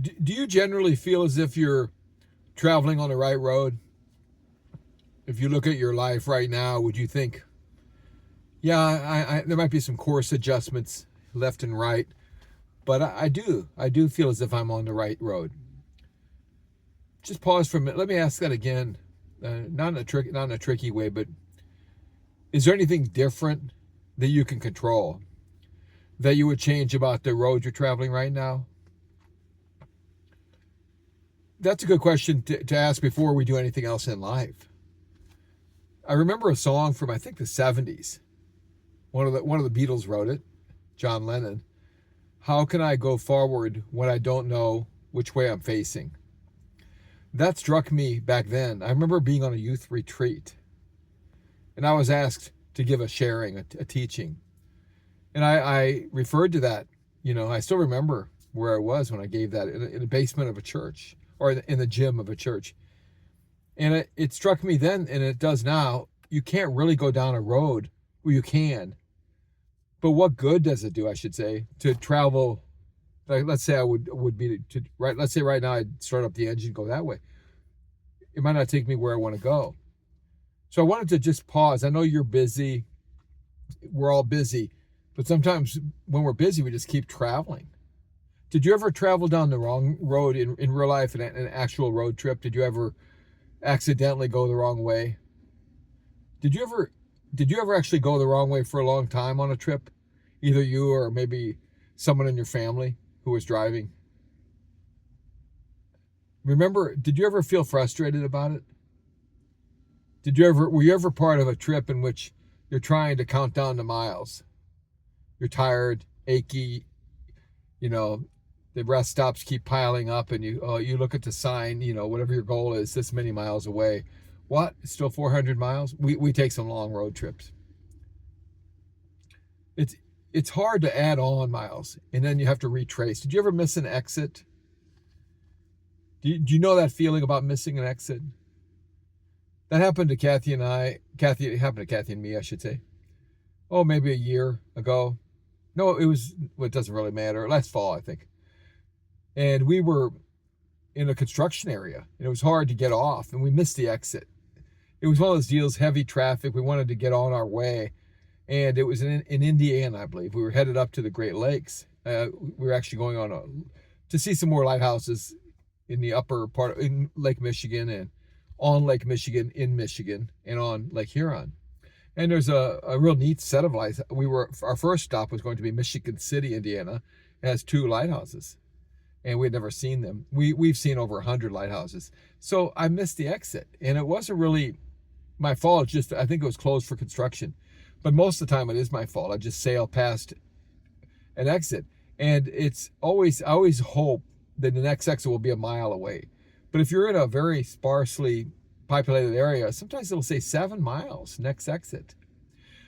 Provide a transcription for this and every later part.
Do you generally feel as if you're traveling on the right road? If you look at your life right now, would you think, yeah, there might be some course adjustments left and right, but I do feel as if I'm on the right road. Just pause for a minute. Let me ask that again, not in a tricky way, but is there anything different that you can control that you would change about the road you're traveling right now? That's a good question to ask before we do anything else in life. I remember a song from I think the '70s. One of the Beatles wrote it, John Lennon. How can I go forward when I don't know which way I'm facing? That struck me back then. I remember being on a youth retreat, and I was asked to give a sharing, a teaching, and I referred to that. I still remember where I was when I gave that in the basement of a church or in the gym of a church. And it struck me then, and it does now. You can't really go down a road. Well, you can, but what good does it do? I should say to travel. Like, let's say I would be to right. Let's say right now I'd start up the engine, go that way. It might not take me where I want to go. So I wanted to just pause. I know you're busy. We're all busy, but sometimes when we're busy, we just keep traveling. Did you ever travel down the wrong road in real life, an actual road trip? Did you ever accidentally go the wrong way? Did you ever did you ever actually go the wrong way for a long time on a trip? Either you or maybe someone in your family who was driving. Remember, did you ever feel frustrated about it? Were you ever part of a trip in which you're trying to count down the miles? You're tired, achy, you know, the rest stops keep piling up and you look at the sign, whatever your goal is, this many miles away. What? It's still 400 miles? We take some long road trips. It's it's hard to add on miles and then you have to retrace. Did you ever miss an exit? Do you know that feeling about missing an exit? That happened to Kathy and I. It happened to Kathy and me, I should say. Oh, maybe a year ago. No, well, it doesn't really matter. Last fall, I think. And we were in a construction area and it was hard to get off and we missed the exit. It was one of those deals, heavy traffic. We wanted to get on our way. And it was in Indiana, I believe. We were headed up to the Great Lakes. We were actually going to see some more lighthouses in the upper part in Lake Michigan and on Lake Michigan, in Michigan, and on Lake Huron. And there's a real neat set of lights. Our first stop was going to be Michigan City, Indiana. It has two lighthouses, and we had never seen them. We've seen over 100 lighthouses. So I missed the exit, and it wasn't really my fault. Just I think it was closed for construction, but most of the time it is my fault. I just sail past an exit, and I always hope that the next exit will be a mile away. But if you're in a very sparsely populated area, sometimes it'll say 7 miles next exit.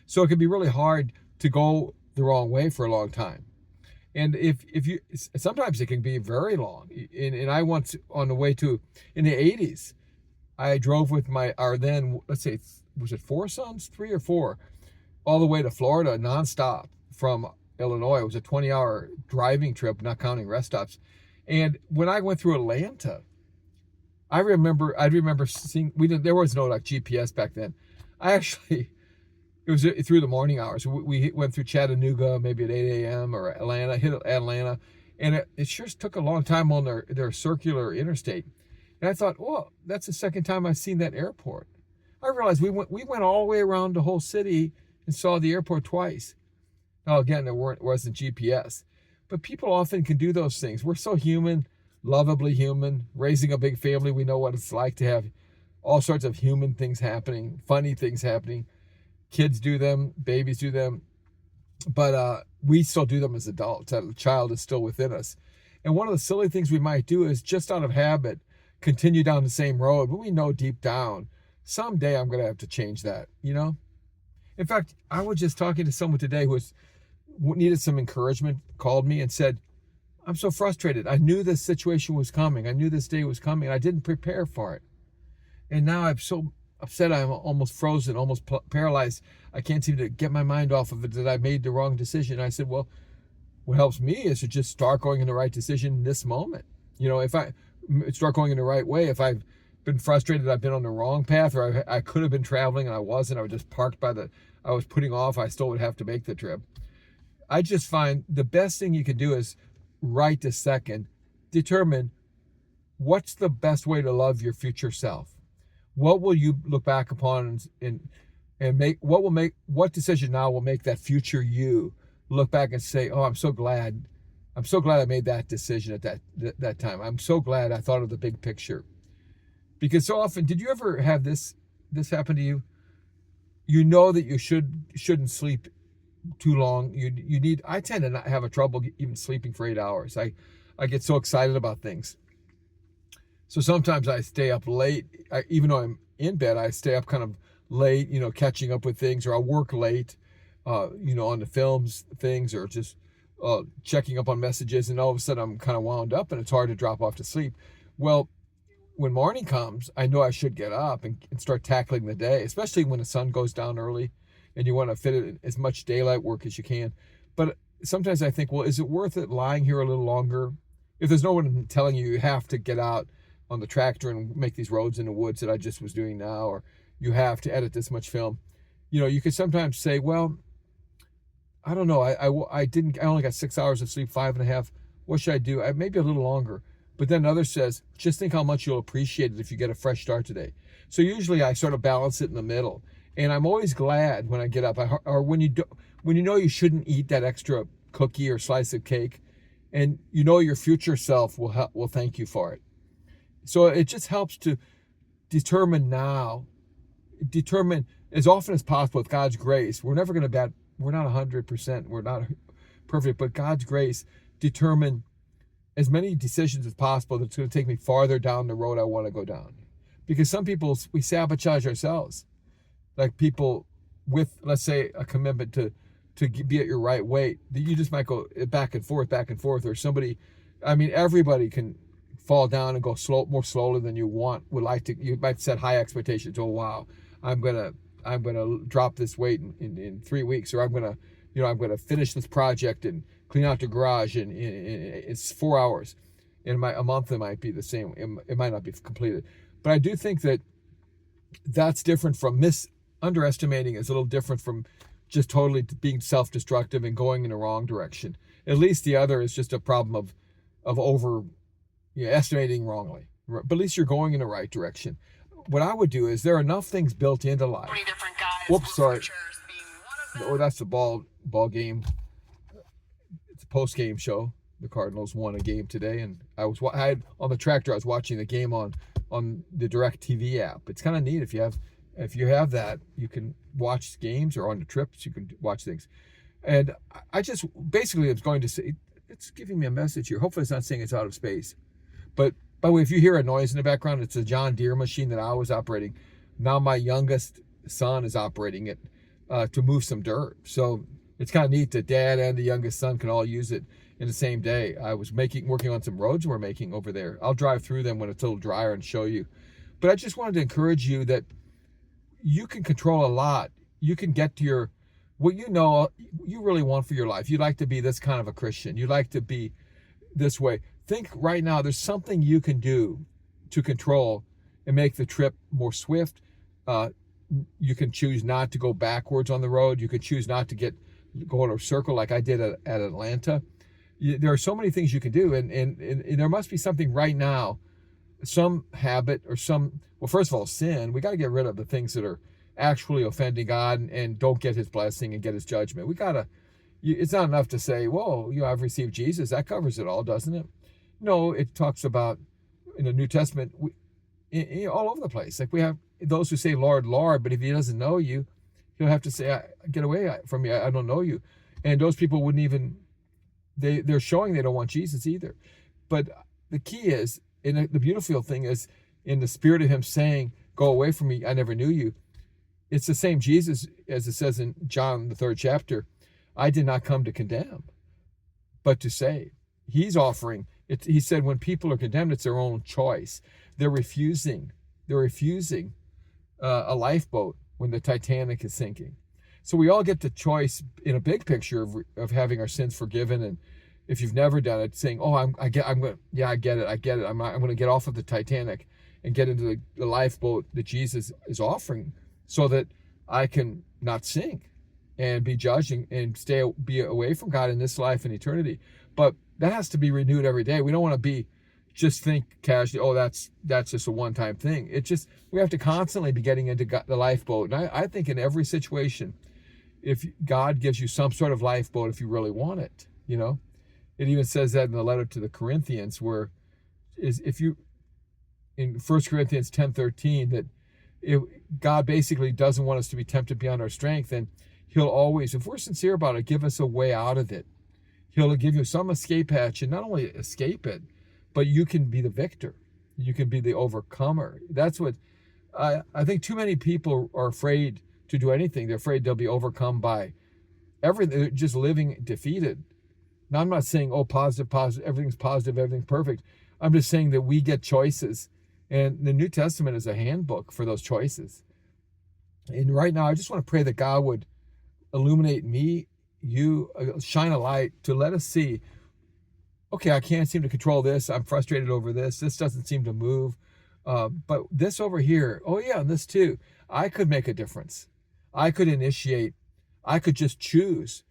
So it can be really hard to go the wrong way for a long time. And if you sometimes it can be very long. And I once on the way to in the '80s, I drove with our then, let's say, was it four sons, three or four, all the way to Florida nonstop from Illinois. It was a 20-hour driving trip, not counting rest stops. And when I went through Atlanta, I remember seeing there was no like GPS back then. I actually it was through the morning hours. We went through Chattanooga maybe at 8 a.m. or Atlanta, hit Atlanta, and it sure took a long time on their circular interstate. And I thought, well, that's the second time I've seen that airport. I realized we went all the way around the whole city and saw the airport twice. Now again, wasn't GPS, but people often can do those things. We're so human, lovably human. Raising a big family, we know what it's like to have all sorts of human things happening, funny things happening. Kids do them, babies do them, but we still do them as adults. That child is still within us. And one of the silly things we might do is just out of habit continue down the same road, but we know deep down someday I'm going to have to change that. In fact, I was just talking to someone today who needed some encouragement, called me and said, I'm so frustrated. I knew this situation was coming. I knew this day was coming. I didn't prepare for it. And now I'm so upset I'm almost frozen, almost paralyzed. I can't seem to get my mind off of it that I made the wrong decision. I said, well, what helps me is to just start going in the right decision in this moment. If I start going in the right way, if I've been frustrated, I've been on the wrong path, or I could have been traveling and I wasn't, I was just parked I was putting off, I still would have to make the trip. I just find the best thing you can do is right this second, determine what's the best way to love your future self. What will you look back upon and make, what decision now will make that future you look back and say, oh, I'm so glad I made that decision at that time. I'm so glad I thought of the big picture. Because so often, did you ever have this happen to you? You know that you shouldn't sleep too long. I tend to not have a trouble even sleeping for 8 hours. I get so excited about things. So sometimes I stay up late. Even though I'm in bed, I stay up kind of late, catching up with things, or I'll work late, on the films things, or just checking up on messages, and all of a sudden I'm kind of wound up and it's hard to drop off to sleep. Well, when morning comes, I know I should get up and start tackling the day, especially when the sun goes down early and you want to fit in as much daylight work as you can. But sometimes I think, well, is it worth it lying here a little longer? If there's no one telling you have to get out on the tractor and make these roads in the woods that I just was doing now, or you have to edit this much film, you could sometimes say, well, I don't know, I only got 6 hours of sleep, 5.5. What should I do? Maybe a little longer. But then others says, just think how much you'll appreciate it if you get a fresh start today. So usually I sort of balance it in the middle. And I'm always glad when I get up, or when you know you shouldn't eat that extra cookie or slice of cake, and your future self will thank you for it. So it just helps to determine as often as possible with God's grace. We're never going to we're not 100%, we're not perfect, but God's grace, determine as many decisions as possible that's going to take me farther down the road I want to go down. Because some people, we sabotage ourselves. Like people with, let's say, a commitment to be at your right weight, that you just might go back and forth, or somebody, everybody can fall down and go more slowly than you would like to. You might set high expectations. Oh, wow, I'm gonna drop this weight in 3 weeks, or I'm gonna finish this project and clean out the garage in it's 4 hours. In a month it might be the same. It might not be completed. But I do think that's different from underestimating. Is a little different from just totally being self-destructive and going in the wrong direction. At least the other is just a problem of over estimating wrongly. But at least you're going in the right direction. What I would do is, there are enough things built into life. Whoops, sorry. Oh, that's the ball game. It's a post-game show. The Cardinals won a game today, and I had on the tractor. I was watching the game on the DirecTV app. It's kind of neat if you have that. You can watch games, or on the trips you can watch things. And I just basically was going to say, it's giving me a message here. Hopefully, it's not saying it's out of space. But by the way, if you hear a noise in the background, it's a John Deere machine that I was operating. Now my youngest son is operating it to move some dirt. So it's kind of neat that dad and the youngest son can all use it in the same day. I was working on some roads we're making over there. I'll drive through them when it's a little drier and show you. But I just wanted to encourage you that you can control a lot. You can get to what you really want for your life. You'd like to be this kind of a Christian. You'd like to be this way. Think right now, there's something you can do to control and make the trip more swift. You can choose not to go backwards on the road. You could choose not to go in a circle like I did at Atlanta. There are so many things you can do, and there must be something right now, some habit or well, first of all, sin. We got to get rid of the things that are actually offending God and don't get his blessing and get his judgment. It's not enough to say, whoa, I've received Jesus. That covers it all, doesn't it? No, it talks about in the New Testament all over the place. Like we have those who say, Lord, Lord, but if he doesn't know you, he'll have to say, get away from me, I don't know you. And those people wouldn't even, they're showing they don't want Jesus either. But the key is, and the beautiful thing is, in the spirit of him saying, go away from me, I never knew you. It's the same Jesus, as it says in John, the 3rd chapter, I did not come to condemn, but to save. He's offering it. He said when people are condemned, it's their own choice. They're refusing a lifeboat when the Titanic is sinking. So we all get the choice in a big picture of having our sins forgiven if you've never done it, saying, "Oh, I get it. I'm going to get off of the Titanic and get into the lifeboat that Jesus is offering, so that I can not sink and be judging and be away from God in this life and eternity." But that has to be renewed every day. We don't want to just think casually, "Oh, that's just a one-time thing." We have to constantly be getting into the lifeboat. And I think in every situation, if God gives you some sort of lifeboat, if you really want it, it even says that in the letter to the Corinthians, where if you, in 1 Corinthians 10:13, that God basically doesn't want us to be tempted beyond our strength, and he'll always, if we're sincere about it, give us a way out of it. He'll give you some escape hatch, and not only escape it, but you can be the victor. You can be the overcomer. That's what I think too many people are afraid to do anything. They're afraid they'll be overcome by everything. They're just living defeated. Now, I'm not saying, oh, positive, everything's positive, everything's perfect. I'm just saying that we get choices. And the New Testament is a handbook for those choices. And right now, I just want to pray that God would illuminate me, you, shine a light to let us see, okay, I can't seem to control this. I'm frustrated over this. This doesn't seem to move. But this over here, oh yeah, and this too. I could make a difference. I could initiate. I could just choose.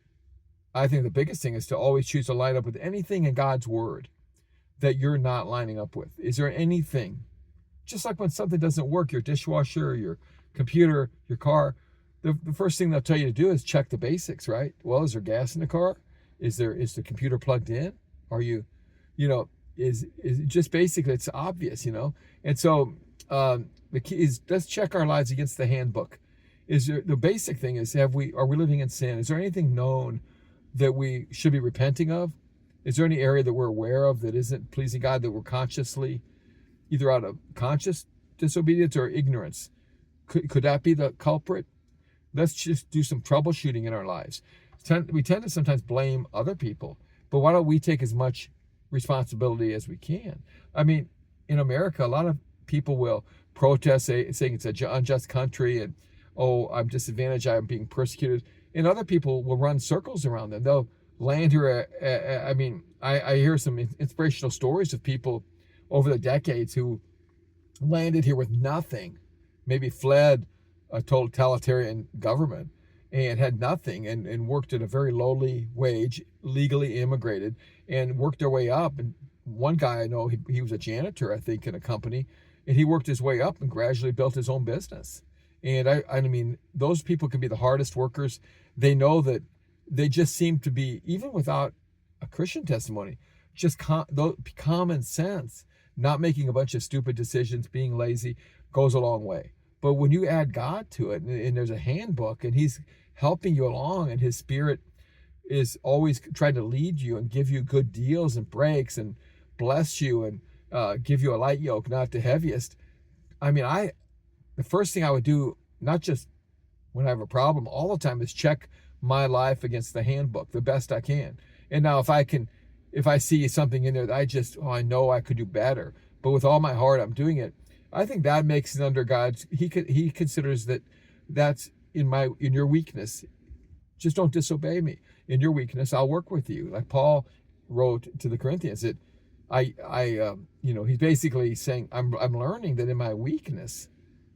I think the biggest thing is to always choose to line up with anything in God's word that you're not lining up with. Is there anything? Just like when something doesn't work, your dishwasher, your computer, your car, the first thing they'll tell you to do is check the basics, right? Well, is there gas in the car? Is the computer plugged in? Are you, is just basically, it's obvious, And so the key is, let's check our lives against the handbook. The basic thing is, are we living in sin? Is there anything known that we should be repenting of? Is there any area that we're aware of that isn't pleasing God, that we're consciously, either out of conscious disobedience or ignorance? Could that be the culprit? Let's just do some troubleshooting in our lives. We tend to sometimes blame other people, but why don't we take as much responsibility as we can? I mean, in America, a lot of people will protest, saying it's an unjust country, and, oh, I'm disadvantaged, I'm being persecuted. And other people will run circles around them. They'll land here. I hear some inspirational stories of people over the decades who landed here with nothing, maybe fled a totalitarian government and had nothing, and worked at a very lowly wage, legally immigrated, and worked their way up. And one guy I know, he was a janitor, I think, in a company, and he worked his way up and gradually built his own business. And I mean, those people can be the hardest workers. They know that they just seem to be, even without a Christian testimony, just common sense, not making a bunch of stupid decisions, being lazy, goes a long way. But when you add God to it, and there's a handbook, and he's helping you along, and his Spirit is always trying to lead you and give you good deals and breaks and bless you and give you a light yoke, not the heaviest. I mean, the first thing I would do, not just when I have a problem, all the time, is check my life against the handbook the best I can. And now if I see something in there that I know I could do better, but with all my heart I'm doing it, I think that makes it under God's. He considers that's in your weakness. Just don't disobey me. In your weakness, I'll work with you. Like Paul wrote to the Corinthians, that he's basically saying, I'm learning that in my weakness,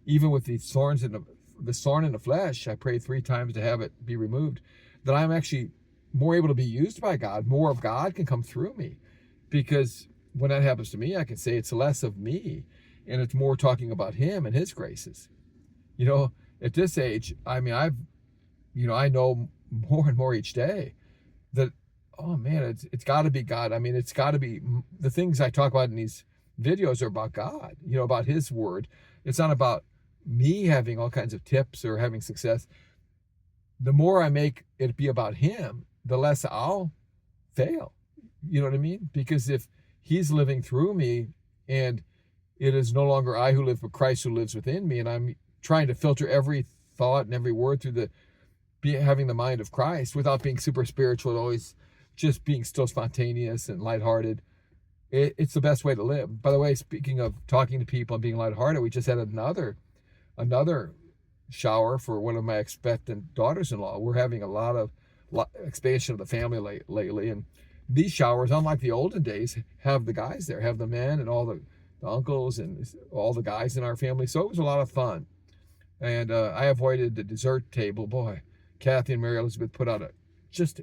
even with the thorn in the flesh, I pray 3 times to have it be removed, that I'm actually more able to be used by God. More of God can come through me, because when that happens to me, I can say it's less of me, and it's more talking about him and his graces. At this age, I mean, I know more and more each day that, oh man, it's got to be God. I mean, it's got to be, the things I talk about in these videos are about God, about his word. It's not about me having all kinds of tips or having success. The more I make it be about him, the less I'll fail. You know what I mean? Because if he's living through me, and it is no longer I who live, but Christ who lives within me, and I'm trying to filter every thought and every word through having the mind of Christ, without being super spiritual, always just being still spontaneous and lighthearted. It's the best way to live. By the way, speaking of talking to people and being lighthearted, we just had another shower for one of my expectant daughters-in-law. We're having a lot of expansion of the family lately, and these showers, unlike the olden days, have the guys there, have the men and all the uncles and all the guys in our family. So it was a lot of fun. And I avoided the dessert table. Boy, Kathy and Mary Elizabeth put out just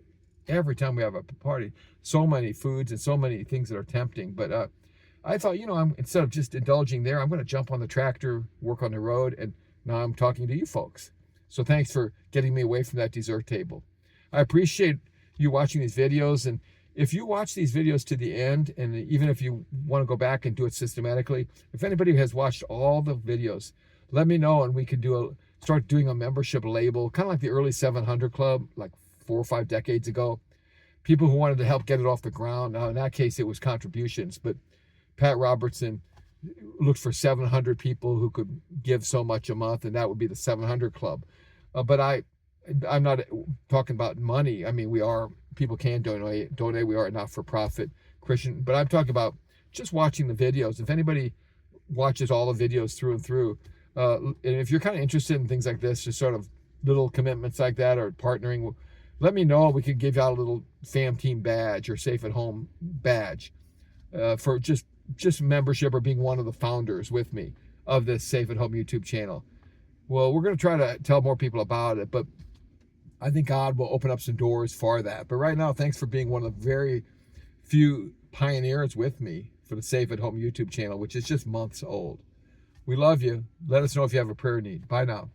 every time we have a party, so many foods and so many things that are tempting. But I thought, instead of just indulging there, I'm going to jump on the tractor, work on the road, and now I'm talking to you folks. So thanks for getting me away from that dessert table. I appreciate you watching these videos. And if you watch these videos to the end, and even if you want to go back and do it systematically, if anybody has watched all the videos, let me know and we can start doing a membership label, kind of like the early 700 Club, like 4 or 5 decades ago. People who wanted to help get it off the ground. Now, in that case, it was contributions, but Pat Robertson looked for 700 people who could give so much a month, and that would be the 700 Club. But I'm not talking about money. I mean, people can donate. We are a not-for-profit Christian, but I'm talking about just watching the videos. If anybody watches all the videos through and through, and if you're kind of interested in things like this, just sort of little commitments like that or partnering, let me know. We could give you out a little Fam Team badge or Safe at Home badge for just membership or being one of the founders with me of this Safe at Home YouTube channel. Well, we're going to try to tell more people about it, but I think God will open up some doors for that. But right now, thanks for being one of the very few pioneers with me for the Safe at Home YouTube channel, which is just months old. We love you. Let us know if you have a prayer need. Bye now.